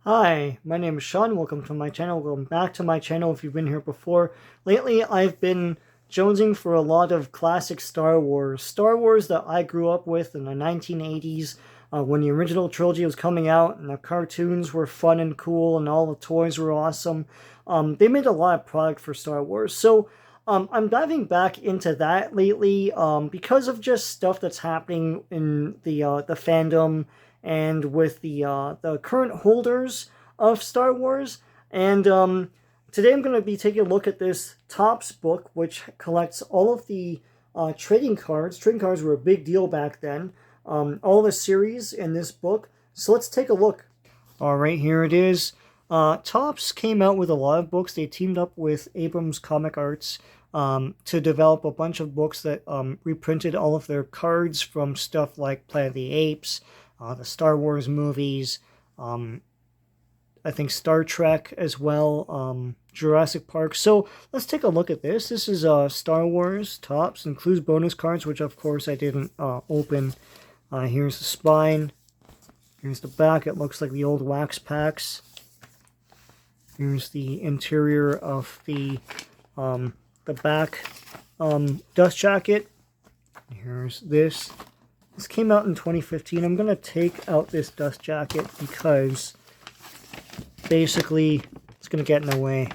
Hi, my name is Sean. Welcome to my channel. Welcome back to my channel if you've been here before. Lately, I've been jonesing for a lot of classic Star Wars. Star Wars that I grew up with in the 1980s when the original trilogy was coming out and the cartoons were fun and cool and all the toys were awesome. They made a lot of product for Star Wars. So I'm diving back into that lately because of just stuff that's happening in the fandom and with the current holders of Star Wars. And today I'm going to be taking a look at this TOPPS book, which collects all of the trading cards. Trading cards were a big deal back then. All the series in this book. So let's take a look. All right, here it is. TOPPS came out with a lot of books. They teamed up with Abrams Comic Arts to develop a bunch of books that reprinted all of their cards from stuff like Planet of the Apes, the Star Wars movies, I think Star Trek as well, Jurassic Park. So let's take a look at this. This is Star Wars TOPPS, includes bonus cards, which of course I didn't open. Here's the spine. Here's the back. It looks like the old wax packs. Here's the interior of the back dust jacket. Here's this. This came out in 2015. I'm going to take out this dust jacket because basically it's going to get in the way.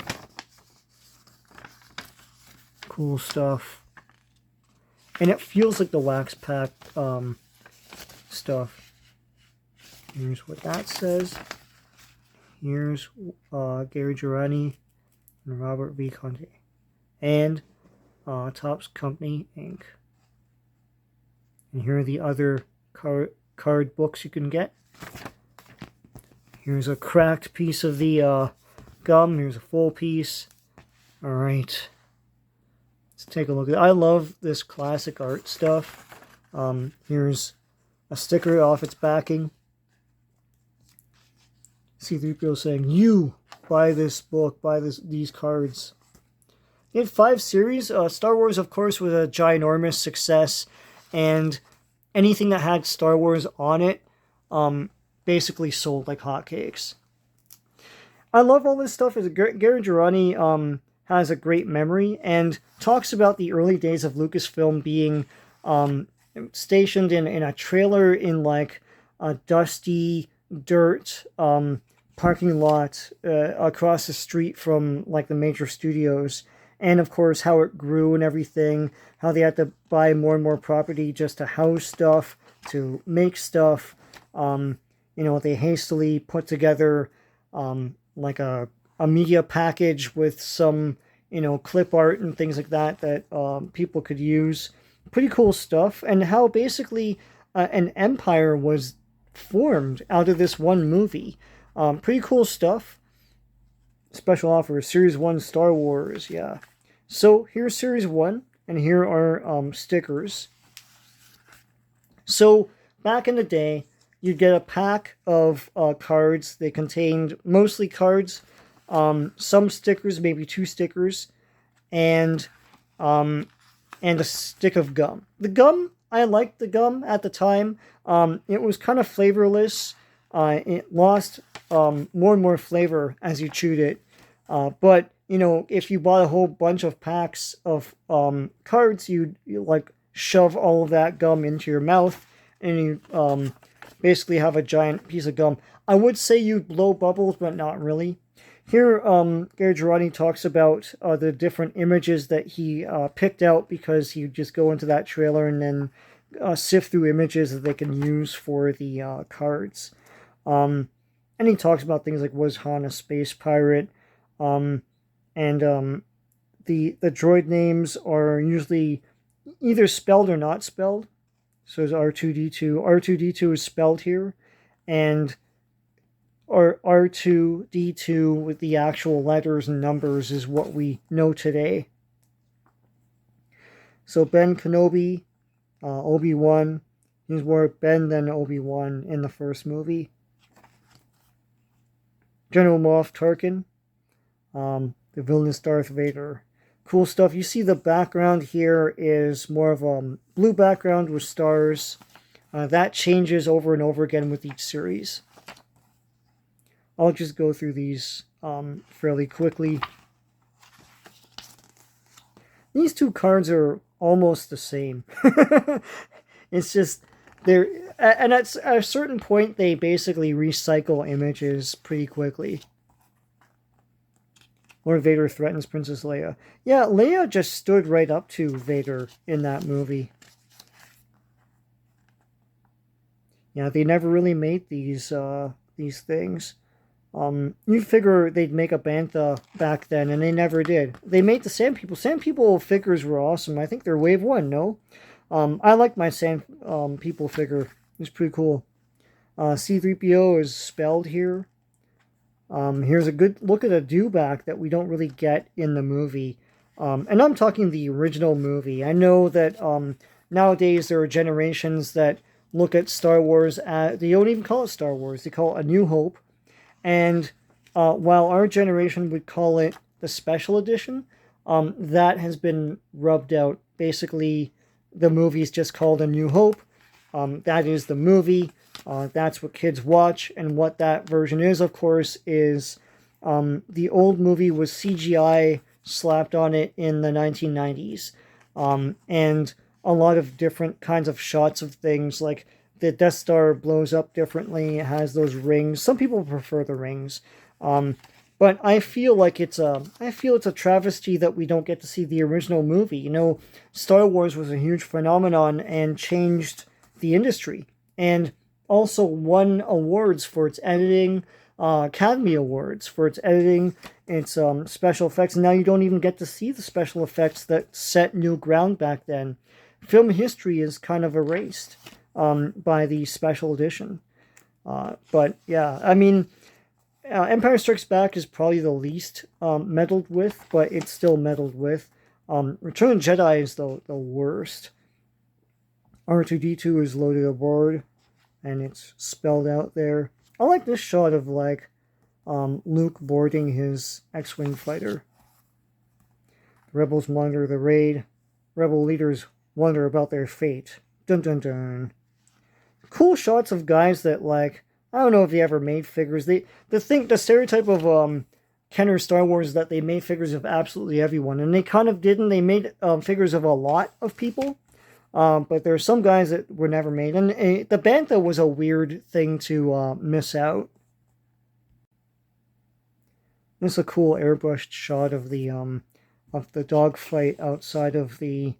Cool stuff. And it feels like the wax pack stuff. Here's what that says. Here's Gary Girani and Robert V. Conte. And TOPPS Company, Inc. And here are the other card books you can get. Here's a cracked piece of the gum. Here's a full piece. Alright. Let's take a look at it. I love this classic art stuff. Here's a sticker off its backing. C-3PO saying, "You buy this book, buy these cards." They had 5 series. Star Wars, of course, was a ginormous success, and anything that had Star Wars on it basically sold like hotcakes. I love all this stuff. Gary Girani has a great memory and talks about the early days of Lucasfilm being stationed in a trailer in like a dusty dirt parking lot across the street from like the major studios, and of course how it grew and everything, how they had to buy more and more property just to house stuff, to make stuff. They hastily put together like a media package with some clip art and things like that people could use. Pretty cool stuff. And how basically an empire was formed out of this one movie. Pretty cool stuff. Special offer, Series 1 Star Wars, yeah. So here's Series 1, and here are stickers. So back in the day, you'd get a pack of cards. They contained mostly cards, some stickers, maybe 2 stickers, and a stick of gum. The gum, I liked the gum at the time. It was kind of flavorless. It lost more and more flavor as you chewed it. But, if you bought a whole bunch of packs of cards, you'd like shove all of that gum into your mouth and you basically have a giant piece of gum. I would say you'd blow bubbles, but not really. Here, Gary Girani talks about the different images that he picked out because he'd just go into that trailer and then sift through images that they can use for the cards. And he talks about things like, was Han a space pirate? And the droid names are usually either spelled or not spelled. So it's R2-D2. R2-D2 is spelled here, and or R2-D2 with the actual letters and numbers is what we know today. So Ben Kenobi, Obi-Wan, he's more Ben than Obi-Wan in the first movie. General Moff Tarkin, the villainous Darth Vader. Cool stuff. You see the background here is more of a blue background with stars. That changes over and over again with each series. I'll just go through these fairly quickly. These two cards are almost the same. It's just they're, and at a certain point they basically recycle images pretty quickly. Lord Vader threatens Princess Leia. Yeah, Leia just stood right up to Vader in that movie. Yeah, they never really made these things. You figure they'd make a Bantha back then, and they never did. They made the Sand People. Sand People figures were awesome. I think they're Wave 1, no? I like my Sand People figure. It's pretty cool. C-3PO is spelled here. Here's a good look at a dewback that we don't really get in the movie. And I'm talking the original movie. I know that nowadays there are generations that look at Star Wars as, they don't even call it Star Wars. They call it A New Hope. And while our generation would call it the Special Edition, that has been rubbed out. Basically, the movie's just called A New Hope. That is the movie. That's what kids watch. And what that version is, of course, is the old movie was CGI slapped on it in the 1990s. And a lot of different kinds of shots of things, like the Death Star blows up differently. It has those rings. Some people prefer the rings. But I feel like it's a travesty that we don't get to see the original movie. You know, Star Wars was a huge phenomenon and changed the industry, and also won awards for its editing, Academy Awards for its editing, its special effects. And now you don't even get to see the special effects that set new ground back then. Film history is kind of erased by the special edition. But yeah, I mean, Empire Strikes Back is probably the least meddled with, but it's still meddled with. Return of the Jedi is the worst. R2-D2 is loaded aboard, and it's spelled out there. I like this shot of, like, Luke boarding his X-Wing fighter. The rebels monitor the raid. Rebel leaders wonder about their fate. Dun dun dun. Cool shots of guys that, like, I don't know if they ever made figures. The stereotype of Kenner Star Wars is that they made figures of absolutely everyone, and they kind of didn't. They made figures of a lot of people. But there are some guys that were never made. And the Bantha was a weird thing to miss out. This is a cool airbrushed shot of the dogfight outside of the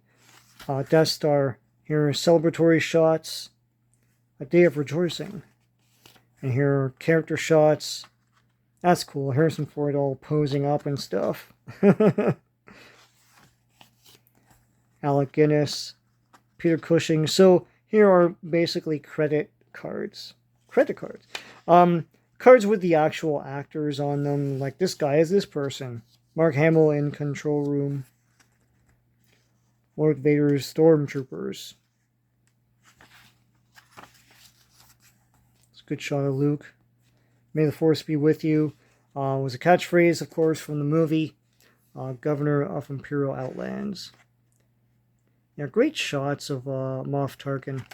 Death Star. Here are celebratory shots. A day of rejoicing. And here are character shots. That's cool. Harrison Ford all posing up and stuff. Alec Guinness. Peter Cushing. So here are basically credit cards. Credit cards. Cards with the actual actors on them. Like, this guy is this person. Mark Hamill in Control Room. Lord Vader's Stormtroopers. It's a good shot of Luke. May the Force be with you. Was a catchphrase, of course, from the movie. Governor of Imperial Outlands. Yeah, great shots of Moff Tarkin.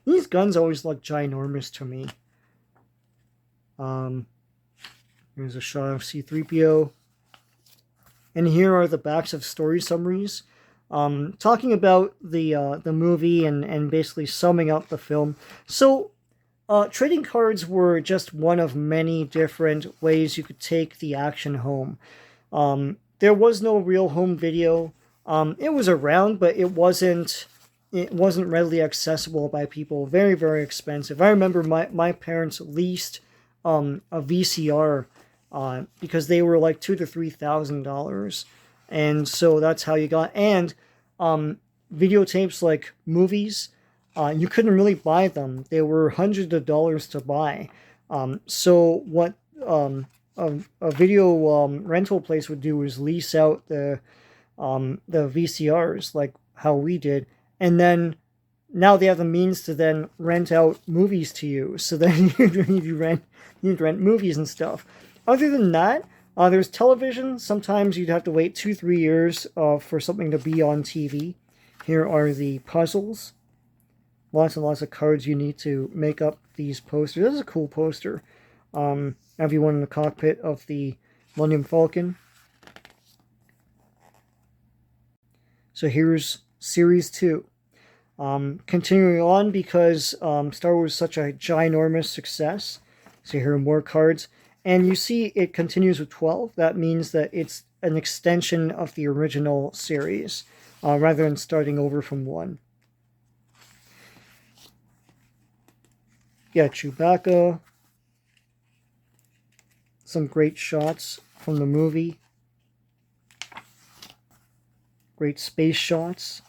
These guns always look ginormous to me. Here's a shot of C-3PO. And here are the backs of story summaries. Talking about the movie and basically summing up the film. So, trading cards were just one of many different ways you could take the action home. There was no real home video. It was around, but it wasn't readily accessible by people. Very, very expensive. I remember my parents leased a VCR because they were like $2,000 to $3,000, and so that's how you got. And videotapes, like movies, you couldn't really buy them. They were hundreds of dollars to buy. So what a video rental place would do is lease out the VCRs, like how we did, and then now they have the means to then rent out movies to you. So then you'd rent movies and stuff. Other than that, there's television. Sometimes you'd have to wait 2-3 years for something to be on TV. Here are the puzzles. lots and lots of cards you need to make up these posters. This is a cool poster. Everyone in the cockpit of the Millennium Falcon. So here's Series 2. Continuing on, because Star Wars is such a ginormous success. So here are more cards. And you see it continues with 12. That means that it's an extension of the original series, rather than starting over from 1. Yeah, Chewbacca. Some great shots from the movie. Great space shots.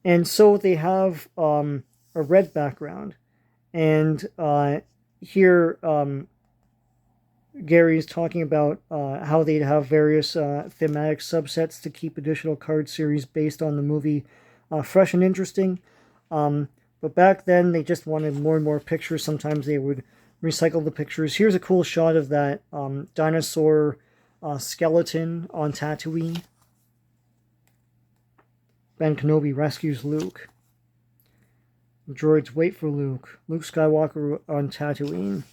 And so they have a red background. And here Gary's talking about how they'd have various thematic subsets to keep additional card series based on the movie fresh and interesting. But back then, they just wanted more and more pictures. Sometimes they would recycle the pictures. Here's a cool shot of that dinosaur skeleton on Tatooine. Ben Kenobi rescues Luke. Droids wait for Luke. Luke Skywalker on Tatooine.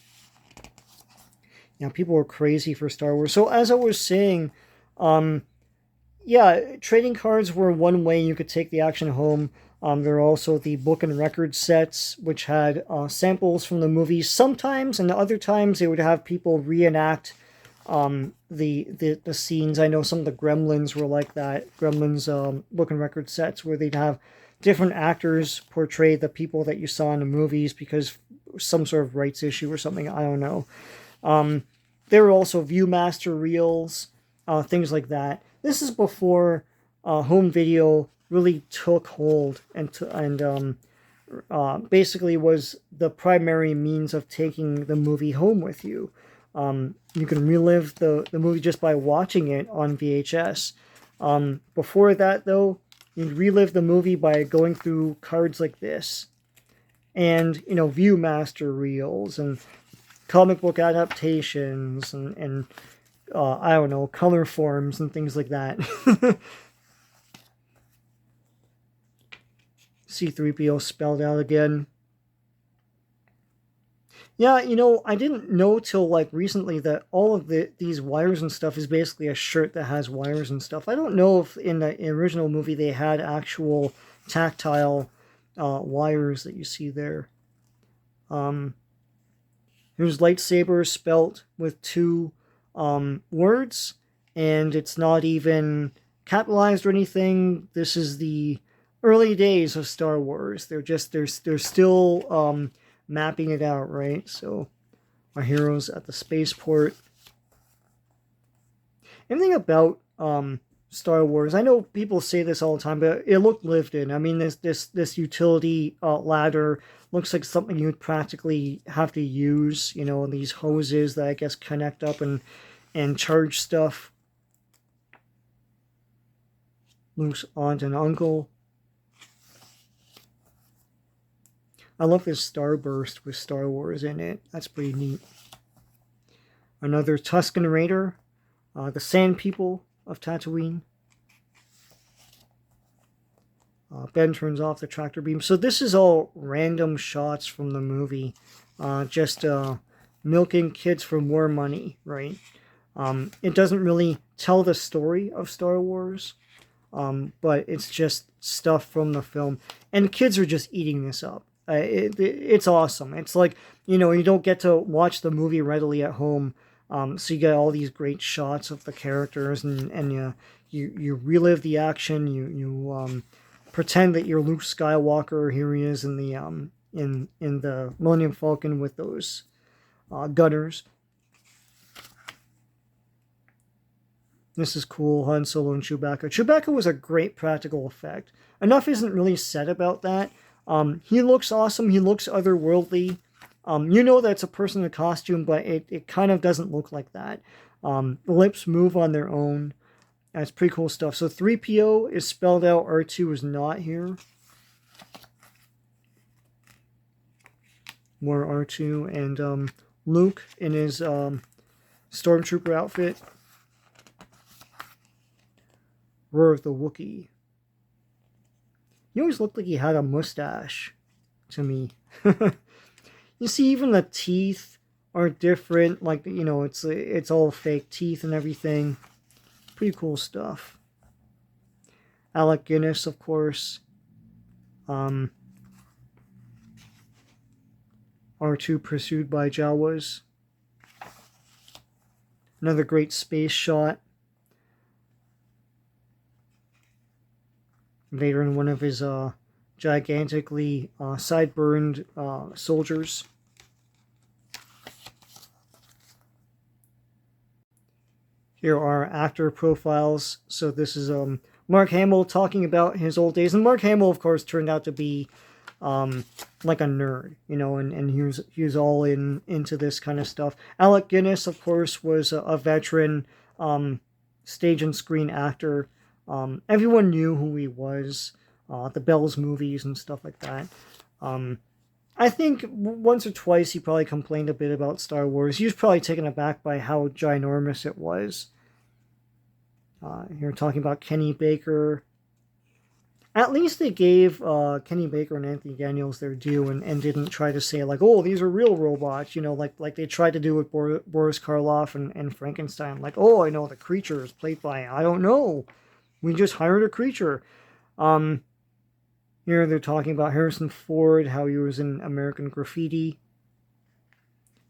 Yeah, people were crazy for Star Wars. So as I was saying, yeah, trading cards were one way you could take the action home. There are also the book and record sets, which had samples from the movies sometimes, and other times they would have people reenact the scenes. I know some of the Gremlins were like that. Gremlins book and record sets where they'd have different actors portray the people that you saw in the movies because some sort of rights issue or something. I don't know. There were also Viewmaster reels, things like that. This is before home video really took hold and basically was the primary means of taking the movie home with you. You can relive the movie just by watching it on VHS. Before that, though, you'd relive the movie by going through cards like this. And, you know, Viewmaster reels and comic book adaptations and I don't know, color forms and things like that. C-3PO spelled out again. Yeah, you know, I didn't know till like recently that all of these wires and stuff is basically a shirt that has wires and stuff. I don't know if in the original movie they had actual tactile wires that you see there. Here's lightsaber spelt with 2 words, and it's not even capitalized or anything. This is the early days of Star Wars. They're still mapping it out, right? So our heroes at the spaceport. Anything about Star Wars? I know people say this all the time, but it looked lived in. I mean, this utility ladder looks like something you'd practically have to use. You know, these hoses that I guess connect up and charge stuff. Luke's aunt and uncle. I love this starburst with Star Wars in it. That's pretty neat. Another Tusken Raider. The Sand People of Tatooine. Ben turns off the tractor beam. So this is all random shots from the movie. Just milking kids for more money, right? It doesn't really tell the story of Star Wars. But it's just stuff from the film. And kids are just eating this up. It's awesome. It's like, you know, you don't get to watch the movie readily at home. So you get all these great shots of the characters and you relive the action. You pretend that you're Luke Skywalker. Here he is in the in the Millennium Falcon with those gunners. This is cool, Han Solo and Chewbacca. Chewbacca was a great practical effect. Enough isn't really said about that. He looks awesome. He looks otherworldly. You know that's a person in a costume, but it kind of doesn't look like that. The lips move on their own. That's pretty cool stuff. So 3PO is spelled out. R2 is not here. More R2 and Luke in his Stormtrooper outfit. Roar of the Wookiee. He always looked like he had a mustache to me. You see, even the teeth are different. Like, you know, it's all fake teeth and everything. Pretty cool stuff. Alec Guinness, of course. R2 pursued by Jawas. Another great space shot. Vader and one of his gigantically sideburned soldiers. Here are actor profiles. So this is Mark Hamill talking about his old days. And Mark Hamill, of course, turned out to be like a nerd, you know, and he was all into this kind of stuff. Alec Guinness, of course, was a veteran stage and screen actor. Everyone knew who he was, the Bells movies and stuff like that. I think once or twice he probably complained a bit about Star Wars. He was probably taken aback by how ginormous it was. Here talking about Kenny Baker. At least they gave Kenny Baker and Anthony Daniels their due and didn't try to say, like, oh, these are real robots, you know, like they tried to do with Boris Karloff and Frankenstein. Like, oh, I know the creature is played by, I don't know. We just hired a creature. Here they're talking about Harrison Ford, how he was in American Graffiti.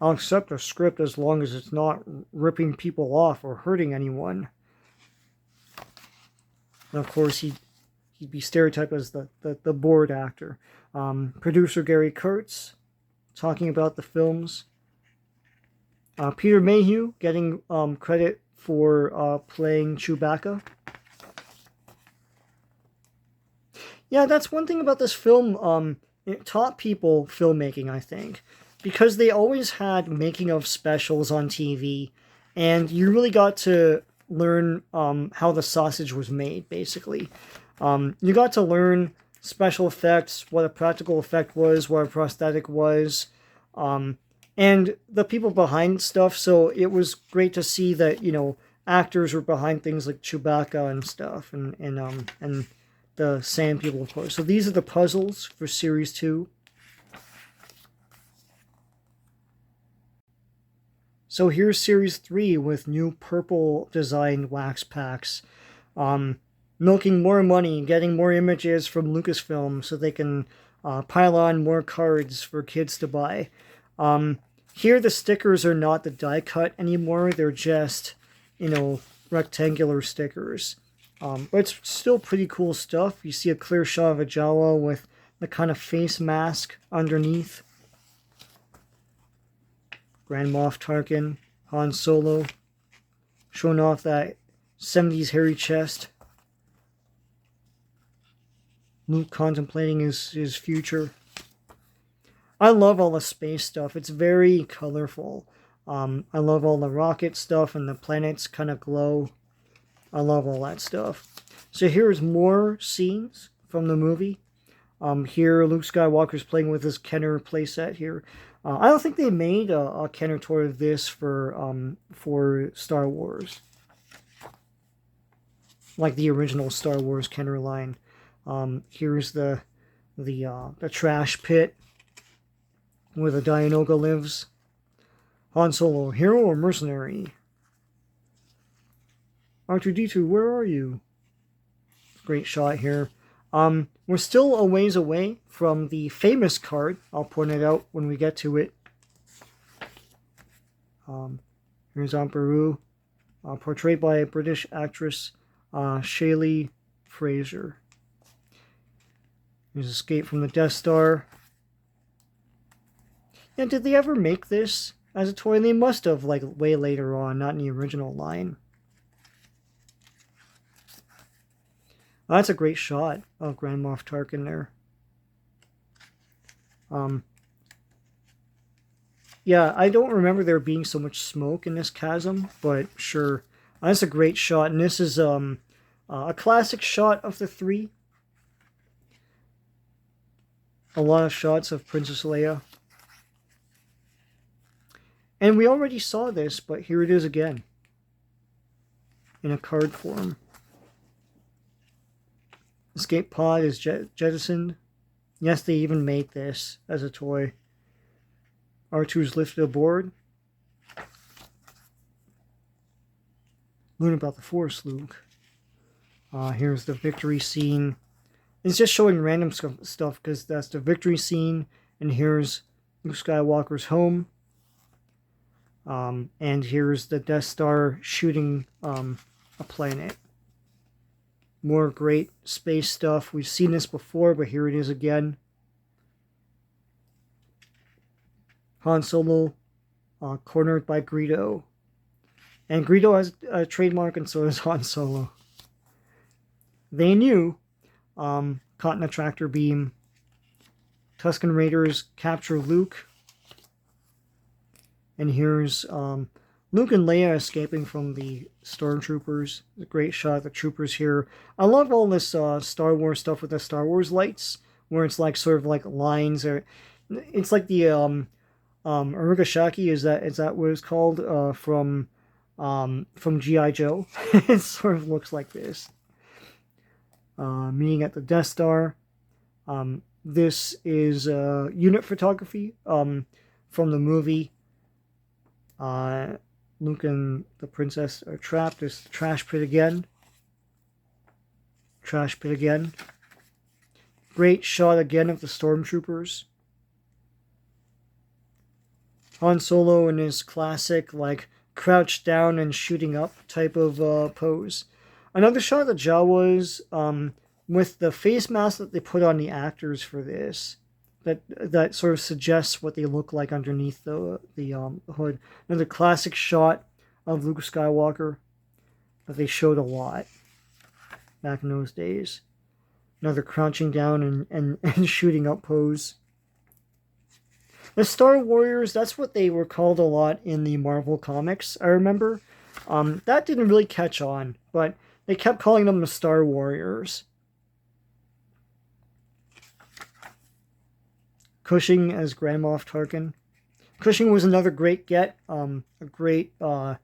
I'll accept a script as long as it's not ripping people off or hurting anyone. And of course, he'd be stereotyped as the bored actor. Producer Gary Kurtz talking about the films. Peter Mayhew getting credit for playing Chewbacca. Yeah, that's one thing about this film. It taught people filmmaking, I think, because they always had making of specials on TV, and you really got to learn how the sausage was made, basically. You got to learn special effects, what a practical effect was, what a prosthetic was, and the people behind stuff. So it was great to see that, you know, actors were behind things like Chewbacca and stuff, and the Sand People, of course. So these are the puzzles for Series 2. So here's Series 3 with new purple designed wax packs. Milking more money, getting more images from Lucasfilm so they can pile on more cards for kids to buy. Here the stickers are not the die cut anymore. They're just, you know, rectangular stickers. But it's still pretty cool stuff. You see a clear shot of a Jawa with the kind of face mask underneath. Grand Moff Tarkin, Han Solo, showing off that 70s hairy chest. Luke contemplating his future. I love all the space stuff. It's very colorful. I love all the rocket stuff and the planets kind of glow. I love all that stuff. So here's more scenes from the movie. Here Luke Skywalker's playing with his Kenner playset here. I don't think they made a Kenner toy of this for Star Wars, like the original Star Wars Kenner line. Here's the trash pit where the Dianoga lives. Han Solo, hero or mercenary? R2-D2, where are you? Great shot here. We're still a ways away from the famous card. I'll point it out when we get to it. Here's Aunt Beru, portrayed by a British actress, Shaylee Fraser. Here's Escape from the Death Star. Yeah, did they ever make this as a toy? They must have, like, way later on, not in the original line. Oh, that's a great shot of Grand Moff Tarkin there. Yeah, I don't remember there being so much smoke in this chasm, but sure. That's a great shot, and this is a classic shot of the 3. A lot of shots of Princess Leia. And we already saw this, but here it is again. In a card form. Escape pod is jettisoned. Yes, they even made this as a toy. R2's lifted aboard. Learn about the Force, Luke. Here's the victory scene. It's just showing random stuff because that's the victory scene. And here's Luke Skywalker's home. And here's the Death Star shooting a planet. More great space stuff. We've seen this before, but here it is again. Han Solo cornered by Greedo. And Greedo has a trademark, and so does Han Solo. They knew. Caught in a tractor beam. Tusken Raiders capture Luke. And here's Luke and Leia escaping from the stormtroopers. A great shot of the troopers here. I love all this Star Wars stuff with the Star Wars lights, where it's like sort of like lines, or it's like the Arugashaki. Is that what it's called? From G.I. Joe. It sort of looks like this. Meeting at the Death Star. This is unit photography from the movie. Luke and the princess are trapped. There's the trash pit again. Trash pit again. Great shot again of the stormtroopers. Han Solo in his classic, like, crouched down and shooting up type of pose. Another shot of the Jawas with the face mask that they put on the actors for this. That sort of suggests what they look like underneath the hood. Another classic shot of Luke Skywalker that they showed a lot back in those days. Another crouching down and shooting up pose. The Star Warriors, that's what they were called a lot in the Marvel comics, I remember. That didn't really catch on, but they kept calling them the Star Warriors. Cushing as Grand Moff Tarkin. Cushing was another great get, a great star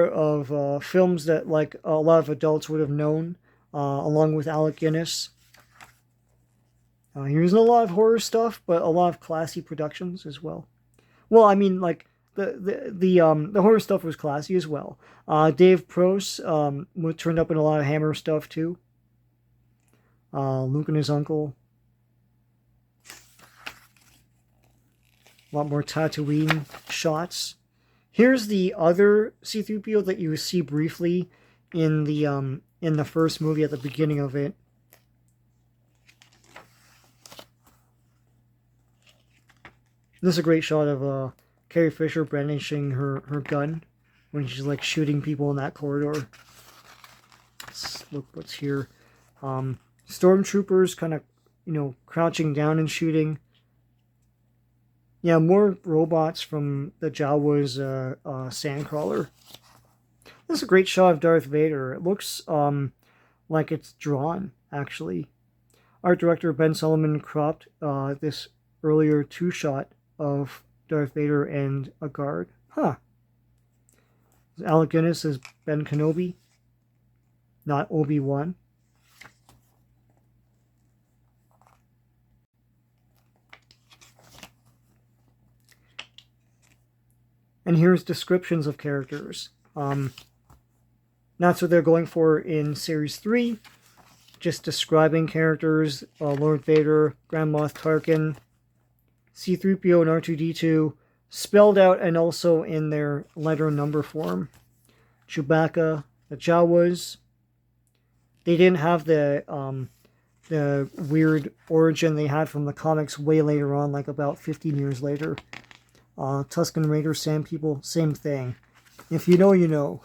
of films that like a lot of adults would have known, along with Alec Guinness. He was in a lot of horror stuff, but a lot of classy productions as well. Well, I mean, like the horror stuff was classy as well. Dave Proce turned up in a lot of Hammer stuff too. Luke and his uncle. A lot more Tatooine shots. Here's the other C-3PO that you see briefly in the first movie at the beginning of it. This is a great shot of Carrie Fisher brandishing her gun when she's like shooting people in that corridor. Let's look what's here. Stormtroopers kind of, crouching down and shooting. Yeah, more robots from the Jawas Sandcrawler. This is a great shot of Darth Vader. It looks like it's drawn, actually. Art director Ben Solomon cropped this earlier two-shot of Darth Vader and a guard. Huh. Alec Guinness is Ben Kenobi, not Obi-Wan. And here's descriptions of characters. That's what they're going for in Series 3. Just describing characters. Lord Vader, Grand Moff Tarkin, C-3PO and R2-D2. Spelled out and also in their letter number form. Chewbacca, the Jawas. They didn't have the weird origin they had from the comics way later on, like about 15 years later. Tusken Raiders, Sand People, same thing. If you know, you know.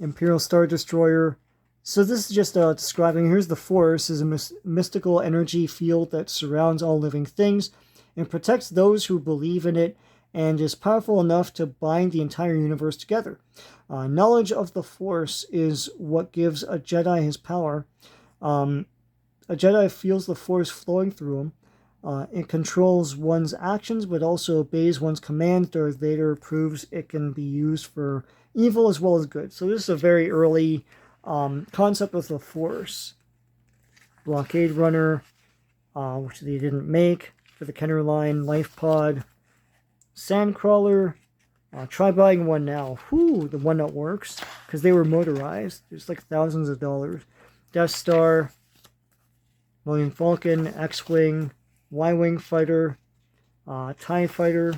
Imperial Star Destroyer. So this is just describing, here's the Force, is a mystical energy field that surrounds all living things and protects those who believe in it and is powerful enough to bind the entire universe together. Knowledge of the Force is what gives a Jedi his power. A Jedi feels the Force flowing through him. It controls one's actions, but also obeys one's commands. Darth Vader proves it can be used for evil as well as good. So this is a very early concept of the Force. Blockade Runner, which they didn't make for the Kenner line. Life Pod. Sandcrawler. Try buying one now. Whoo, the one that works. Because they were motorized. There's like thousands of dollars. Death Star. Millennium Falcon. X-Wing. Y-Wing Fighter. TIE Fighter.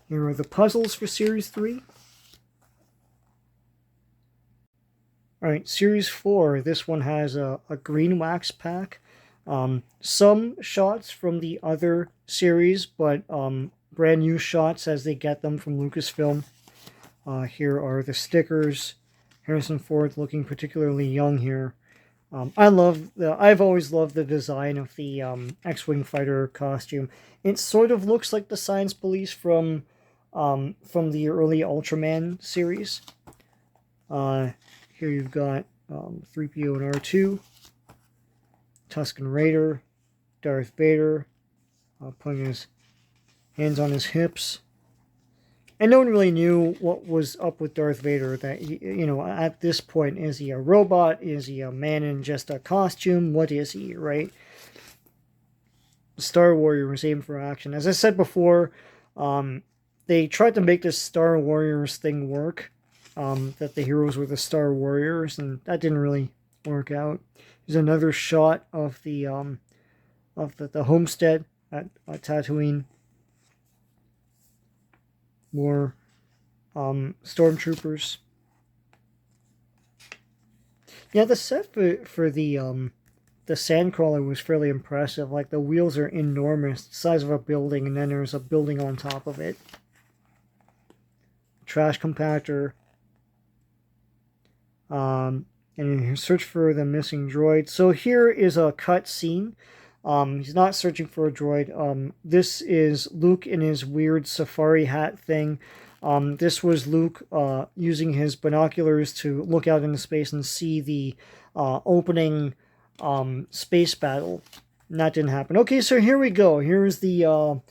Here are the puzzles for Series 3. Alright, Series 4. This one has a green wax pack. Some shots from the other series, but brand new shots as they get them from Lucasfilm. Here are the stickers. Harrison Ford looking particularly young here. I've always loved the design of the X-Wing fighter costume. It sort of looks like the Science Police from the early Ultraman series. Here you've got 3PO and R2, Tusken Raider, Darth Vader, putting his hands on his hips. And no one really knew what was up with Darth Vader. That at this point, is he a robot? Is he a man in just a costume? What is he, right? Star Warriors aim for action. As I said before, they tried to make this Star Warriors thing work. That the heroes were the Star Warriors, and that didn't really work out. Here's another shot of the homestead at Tatooine. More stormtroopers. Yeah, the set for the Sandcrawler was fairly impressive. Like, the wheels are enormous, the size of a building, and then there's a building on top of it. Trash compactor. And you search for the missing droid. So here is a cut scene. He's not searching for a droid. This is Luke in his weird safari hat thing. This was Luke using his binoculars to look out into space and see the opening space battle. And that didn't happen. Okay, so here we go. Here's the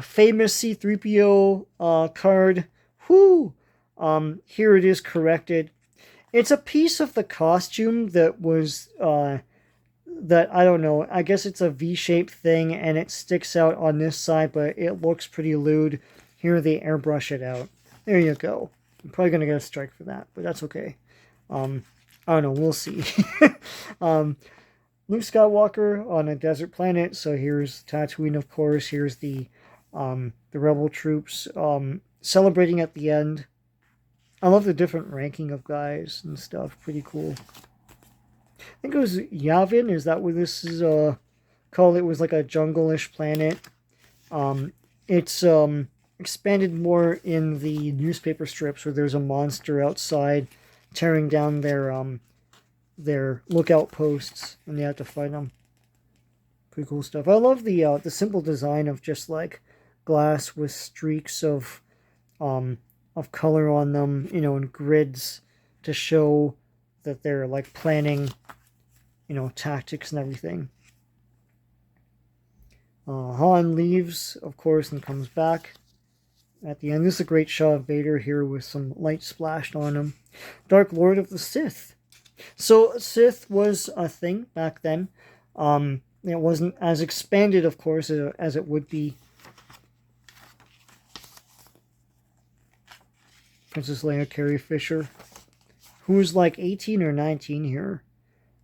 famous C-3PO card. Whoo! Here it is corrected. It's a piece of the costume that was, that, I don't know, I guess it's a V-shaped thing, and it sticks out on this side, but it looks pretty lewd. Here they airbrush it out. There you go. I'm probably going to get a strike for that, but that's okay. I don't know, we'll see. Luke Skywalker on a desert planet, so here's Tatooine, of course. Here's the rebel troops celebrating at the end. I love the different ranking of guys and stuff. Pretty cool. I think it was Yavin. Is that what this is called? It was like a jungle-ish planet. It's expanded more in the newspaper strips where there's a monster outside tearing down their lookout posts, and they have to fight them. Pretty cool stuff. I love the simple design of just like glass with streaks of color on them, and grids to show that they're like planning, tactics and everything. Han leaves, of course, and comes back at the end. This is a great shot of Vader here with some light splashed on him. Dark Lord of the Sith. So Sith was a thing back then. It wasn't as expanded, of course, as it would be. Princess Leia Carrie Fisher, who's like 18 or 19 here.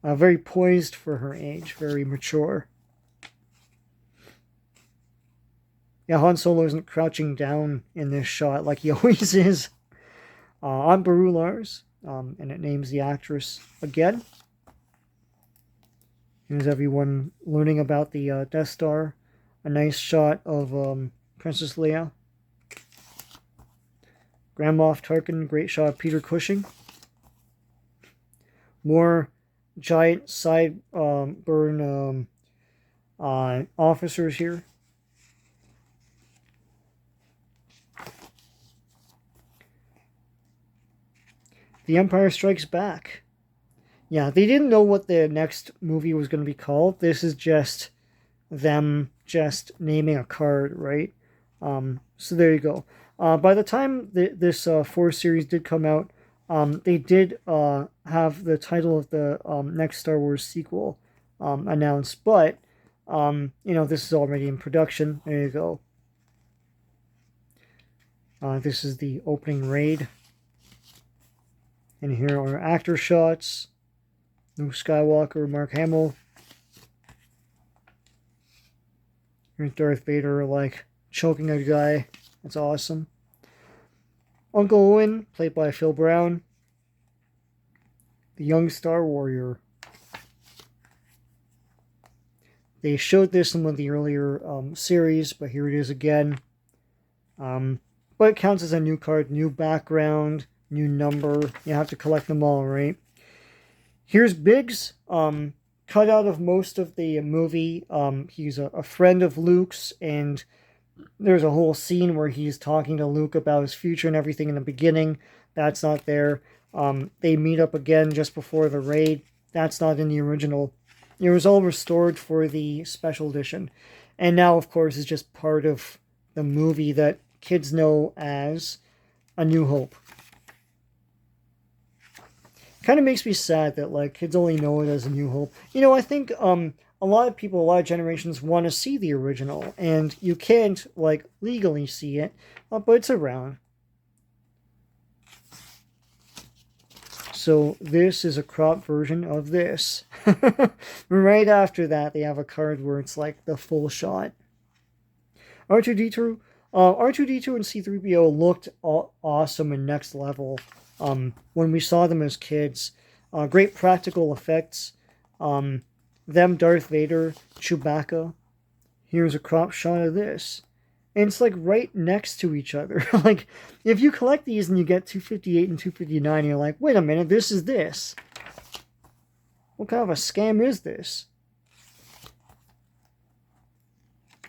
Very poised for her age, very mature. Yeah, Han Solo isn't crouching down in this shot like he always is. On Beru Lars, and it names the actress again. Here's everyone learning about the Death Star. A nice shot of Princess Leia. Grand Moff Tarkin, great shot of Peter Cushing. More giant sideburn officers here. The Empire Strikes Back. Yeah, they didn't know what the next movie was going to be called. This is just them just naming a card, right? So there you go. By the time this 4 series did come out, they did have the title of the next Star Wars sequel announced, but this is already in production. There you go. This is the opening raid. And here are actor shots. Luke Skywalker, Mark Hamill. Here's Darth Vader, like, choking a guy. That's awesome. Uncle Owen, played by Phil Brown. The young Star Warrior. They showed this in one of the earlier series, but here it is again. But it counts as a new card, new background, new number. You have to collect them all, right? Here's Biggs, cut out of most of the movie. He's a friend of Luke's, and there's a whole scene where he's talking to Luke about his future and everything in the beginning. That's not there. They meet up again just before the raid. That's not in the original. It was all restored for the special edition. And now, of course, is just part of the movie that kids know as A New Hope. Kind of makes me sad that, like, kids only know it as A New Hope. I think a lot of people, a lot of generations want to see the original, and you can't, like, legally see it, but it's around. So this is a crop version of this. Right after that, they have a card where it's like the full shot. R2-D2 and C-3PO looked awesome and next level when we saw them as kids. Great practical effects. Them, Darth Vader, Chewbacca. Here's a crop shot of this. And it's like right next to each other. Like, if you collect these and you get 258 and 259, you're like, wait a minute, this is this. What kind of a scam is this?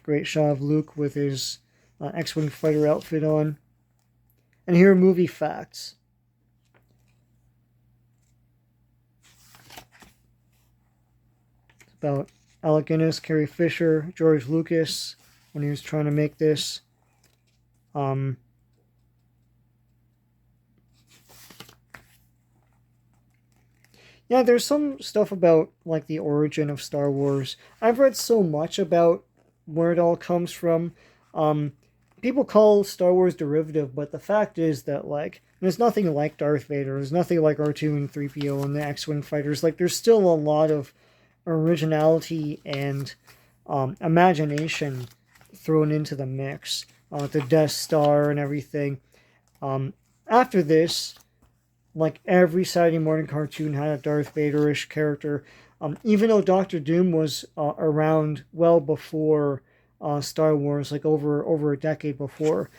Great shot of Luke with his X-Wing fighter outfit on. And here are movie facts. It's about Alec Guinness, Carrie Fisher, George Lucas, when he was trying to make this. Yeah, there's some stuff about, like, the origin of Star Wars. I've read so much about where it all comes from. People call Star Wars derivative, but the fact is that, like, there's nothing like Darth Vader. There's nothing like R2 and 3PO and the X-Wing fighters. Like, there's still a lot of originality and imagination thrown into the mix. The Death Star and everything. After this, like, every Saturday morning cartoon had a Darth Vader-ish character. Even though Doctor Doom was around well before Star Wars, like over a decade before,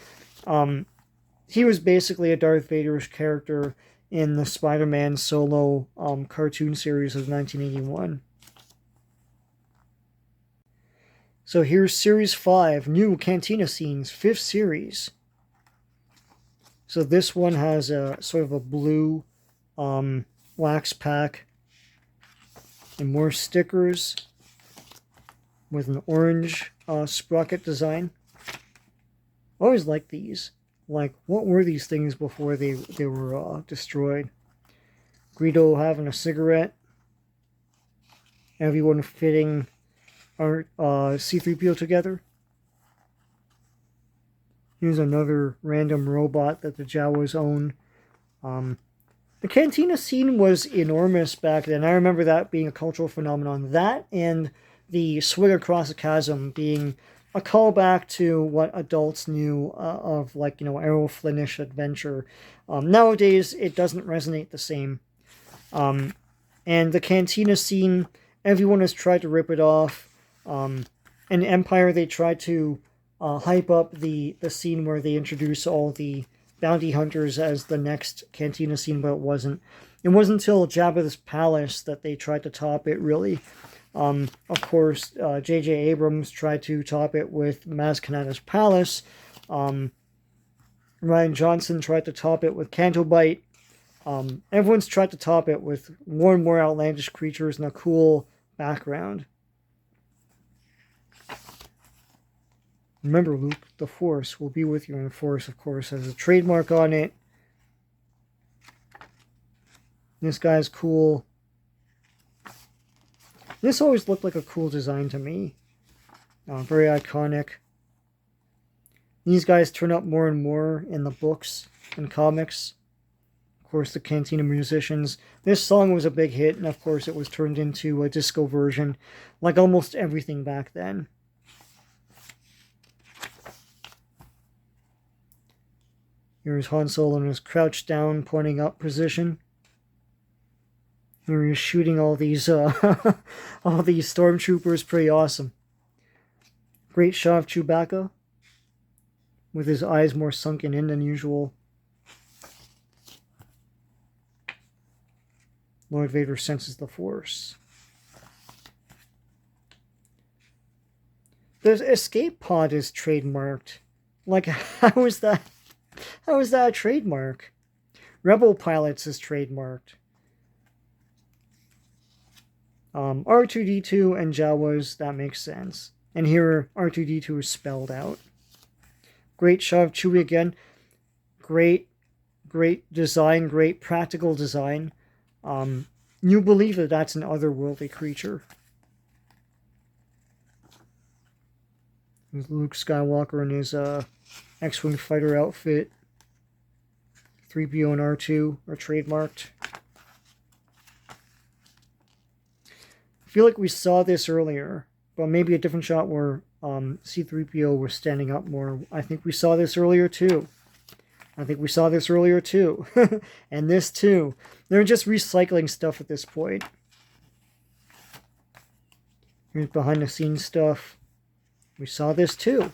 he was basically a Darth Vader-ish character in the Spider-Man solo cartoon series of 1981. So here's Series 5, New Cantina Scenes, 5th series. So this one has a sort of a blue wax pack and more stickers with an orange sprocket design. I always liked these. Like, what were these things before they were destroyed? Greedo having a cigarette. Everyone fitting our C-3PO together. Here's another random robot that the Jawas own. The cantina scene was enormous back then. I remember that being a cultural phenomenon. That and the swing across a chasm being a callback to what adults knew of, like, Errol Flynnish adventure. Nowadays, it doesn't resonate the same. And the cantina scene, everyone has tried to rip it off. In Empire, they tried to hype up the scene where they introduce all the bounty hunters as the next cantina scene, but it wasn't. It wasn't until Jabba's palace that they tried to top it, really. Of course, J.J. Abrams tried to top it with Maz Kanata's palace. Ryan Johnson tried to top it with Canto Bight. Everyone's tried to top it with more and more outlandish creatures and a cool background. Remember, Luke, the Force will be with you, and the Force, of course, has a trademark on it. This guy's cool. This always looked like a cool design to me. Very iconic. These guys turn up more and more in the books and comics. Of course, the Cantina Musicians. This song was a big hit, and of course it was turned into a disco version, like almost everything back then. Here's Han Solo in his crouched down, pointing up position. Here he's shooting all these all these stormtroopers. Pretty awesome. Great shot of Chewbacca, with his eyes more sunken in than usual. Lord Vader senses the Force. The escape pod is trademarked. Like, how is that? How is that a trademark? Rebel Pilots is trademarked. R2-D2 and Jawas, that makes sense. And here, R2-D2 is spelled out. Great shot of Chewie again. Great design, great practical design. You believe that that's an otherworldly creature. There's Luke Skywalker in his X-Wing fighter outfit. 3PO and R2 are trademarked. I feel like we saw this earlier, but maybe a different shot where C-3PO was standing up more. I think we saw this earlier too. And this too. They're just recycling stuff at this point. Here's behind the scenes stuff. We saw this too.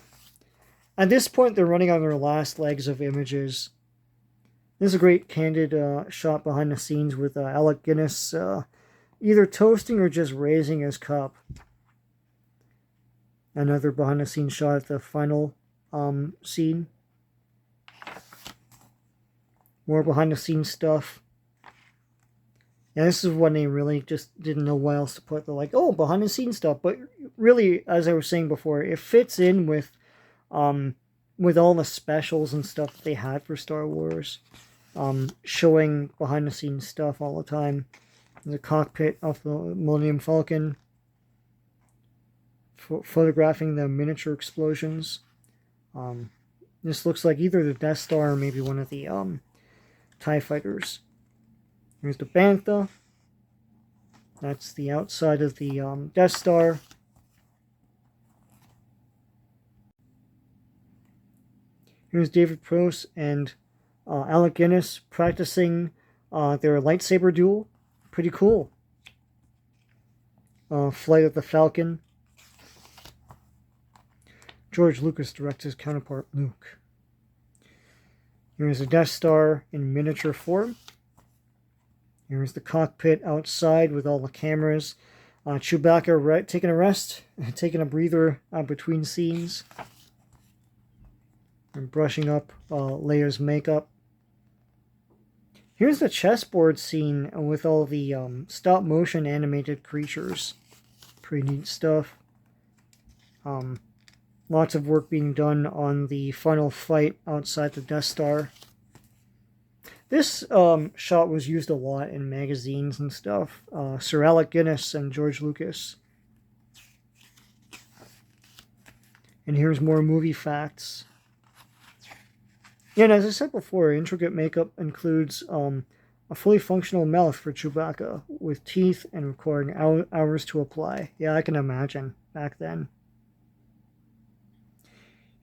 At this point, they're running on their last legs of images. This is a great candid shot behind the scenes with Alec Guinness either toasting or just raising his cup. Another behind the scenes shot at the final scene. More behind the scenes stuff. And this is when they really just didn't know what else to put. They're like, oh, behind the scenes stuff. But really, as I was saying before, it fits in with all the specials and stuff that they had for Star Wars. Showing behind the scenes stuff all the time. The cockpit of the Millennium Falcon. Photographing the miniature explosions. This looks like either the Death Star or maybe one of the TIE fighters. Here's the Bantha. That's the outside of the Death Star. Here's David Prost and Alec Guinness practicing their lightsaber duel. Pretty cool. Flight of the Falcon. George Lucas directs his counterpart, Luke. Here's the Death Star in miniature form. Here's the cockpit outside with all the cameras. Chewbacca taking a rest, taking a breather between scenes. And brushing up Leia's makeup. Here's the chessboard scene with all the stop motion animated creatures. Pretty neat stuff. Lots of work being done on the final fight outside the Death Star. This shot was used a lot in magazines and stuff. Sir Alec Guinness and George Lucas. And here's more movie facts. Yeah, and as I said before, intricate makeup includes a fully functional mouth for Chewbacca, with teeth and requiring hours to apply. Yeah, I can imagine back then.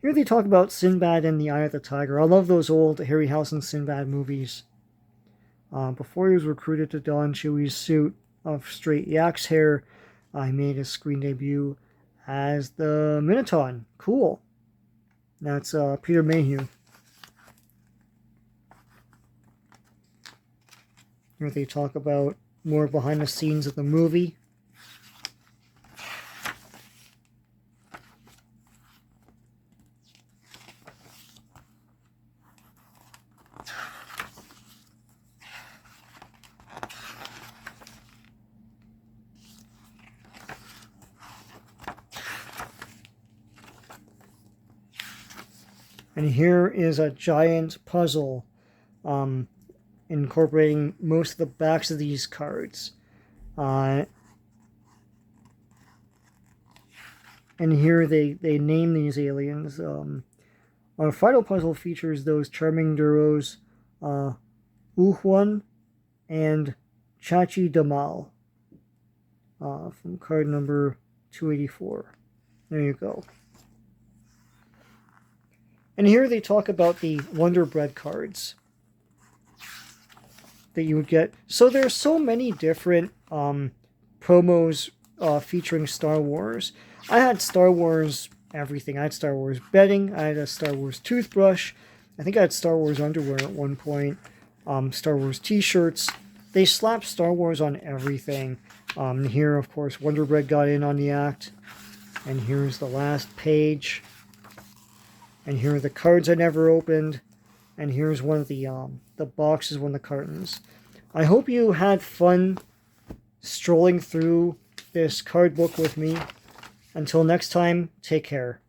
Here they talk about Sinbad and the Eye of the Tiger. I love those old Harryhausen Sinbad movies. Before he was recruited to don Chewie's suit of straight yak's hair, he made his screen debut as the Minotaur. Cool. That's Peter Mayhew. Here they talk about more behind the scenes of the movie. And here is a giant puzzle. incorporating most of the backs of these cards. And here they name these aliens. Our final puzzle features those charming duos, Uhuan and Chachi Damal, from card number 284. There you go. And here they talk about the Wonder Bread cards that you would get. So there's so many different promos featuring Star Wars. I had Star Wars everything. I had Star Wars bedding. I had a Star Wars toothbrush. I think I had Star Wars underwear at one point. Star Wars t-shirts. They slapped Star Wars on everything. Here, of course, Wonder Bread got in on the act. And here's the last page. And here are the cards I never opened. And here's one of the boxes, one of the cartons. I hope you had fun strolling through this card book with me. Until next time, take care.